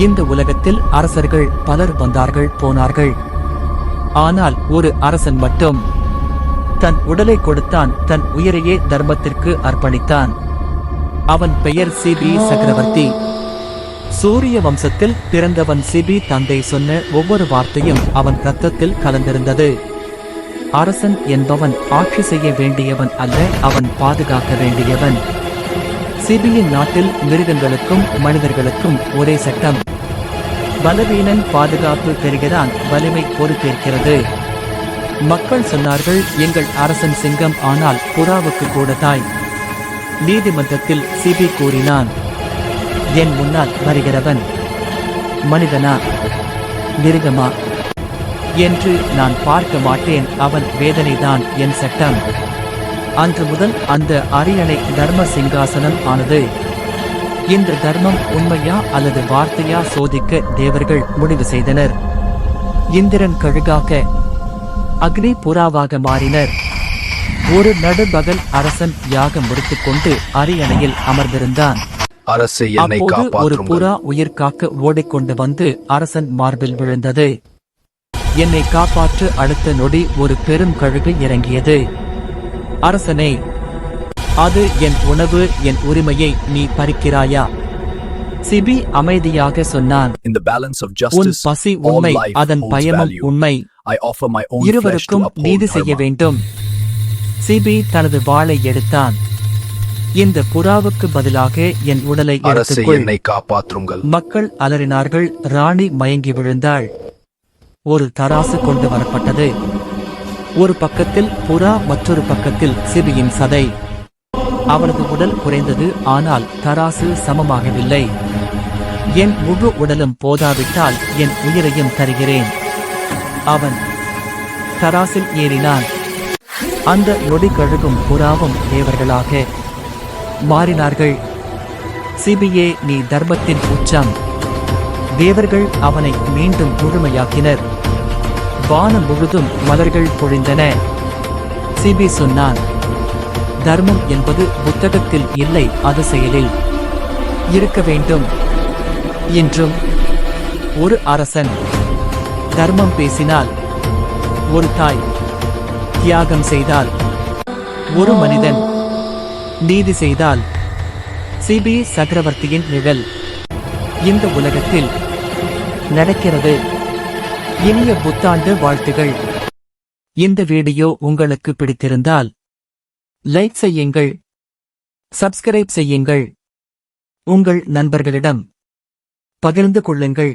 இந்த உலகத்தில் அரசர்கள் பலர் வந்தார்கள் போனார்கள். ஆனால் ஒரு அரசன் மட்டும் தன் உடலை கொடுத்தான், தன் உயிரையே தர்மத்திற்கு அர்ப்பணித்தான். அவன் பெயர் சிபி சக்கரவர்த்தி. சூரிய வம்சத்தில் பிறந்தவன் சிபி. தந்தை சொன்ன ஒவ்வொரு வார்த்தையும் அவன் ரத்தத்தில் கலந்திருந்தது. அரசன் என்பவன் ஆட்சி செய்ய வேண்டியவன் அல்ல, அவன் பாதுகாக்க வேண்டியவன். சிபியின் நாட்டில் மிருகங்களுக்கும் மனிதர்களுக்கும் ஒரே சட்டம். பலவீனன் பாதுகாப்பு பெறுகிறான், வலிமை பொறுப்பேற்கிறது. மக்கள் சொன்னார்கள், எங்கள் அரசன் சிங்கம், ஆனால் புறாவுக்கு கூட தாய். நீதிமன்றத்தில் சிபி கூறினான், என் முன்னால் வருகிறவன் மனிதனா மிருகமா என்று நான் பார்க்க மாட்டேன், அவன் வேதனைதான் என் சட்டம். அன்று முதல் அந்த அரியணை தர்ம சிங்காசனம் ஆனது. இந்த தர்மம் உண்மையா அல்லது வார்த்தையா சோதிக்க தேவர்கள் முடிவு செய்தனர். இந்திரன் கழுகாக, அக்னி புறாவாக மாறினர். ஒரு நடுபகல் அரசன் யாகம் முடித்துக்கொண்டு அரியணையில் அமர்ந்திருந்தான். அப்போது ஒரு புறா உயிர் காக்க ஓடிக்கொண்டு வந்து அரசன் மார்பில் விழுந்தது. என்னை காப்பாற்று. அடுத்த நொடி ஒரு பெரும் கழுகு இறங்கியது. அரசனே, அது என் உணவு, என் உரிமையை நீ பறிக்கிறாயா? சிபி அமைதியாக சொன்னான், உன் பசி உண்மை, அதன் பயமும் உண்மை. இருவருக்கும் நீதி செய்ய வேண்டும். சிபி தனது வாளை எடுத்தான். இந்த புறாவுக்கு பதிலாக என் உடலை எடுத்துக்கொள். என்னை காப்பாற்றுங்கள். மக்கள் அலறினார்கள். ராணி மயங்கி விழுந்தாள். ஒரு தராசு கொண்டு வரப்பட்டது. ஒரு பக்கத்தில் புறா, மற்றொரு பக்கத்தில் சிபியின் சதை. அவனது உடல் குறைந்தது, ஆனால் தராசு சமமாகவில்லை. என் முழு உடலும் போதாவிட்டால் என் உயிரையும் தருகிறேன். அவன் தராசில் ஏறினான். அந்த நொடி கழுகும் புறாவும் தேவர்களாக மாறினார்கள். சிபியே, நீ தர்மத்தின் உச்சம். தேவர்கள் அவனை மீண்டும் முழுமையாக்கினர். வானம் முழுதும் மலர்கள் பொழிந்தன. சிபி சொன்னான், தர்மம் என்பது புத்தகத்தில் இல்லை, அது செயலில் இருக்க வேண்டும். இன்றும் ஒரு அரசன் தர்மம் பேசினால், ஒரு தாய் தியாகம் செய்தால், ஒரு மனிதன் நீதி செய்தால், சிபி சக்கரவர்த்தியின் நிழல் இந்த உலகத்தில் நடக்கிறது. இனிய புத்தாண்டு வாழ்த்துகள். இந்த வீடியோ உங்களுக்கு பிடித்திருந்தால் லைக் செய்யுங்கள், சப்ஸ்கிரைப் செய்யுங்கள், உங்கள் நண்பர்களிடம் பகிர்ந்து கொள்ளுங்கள்.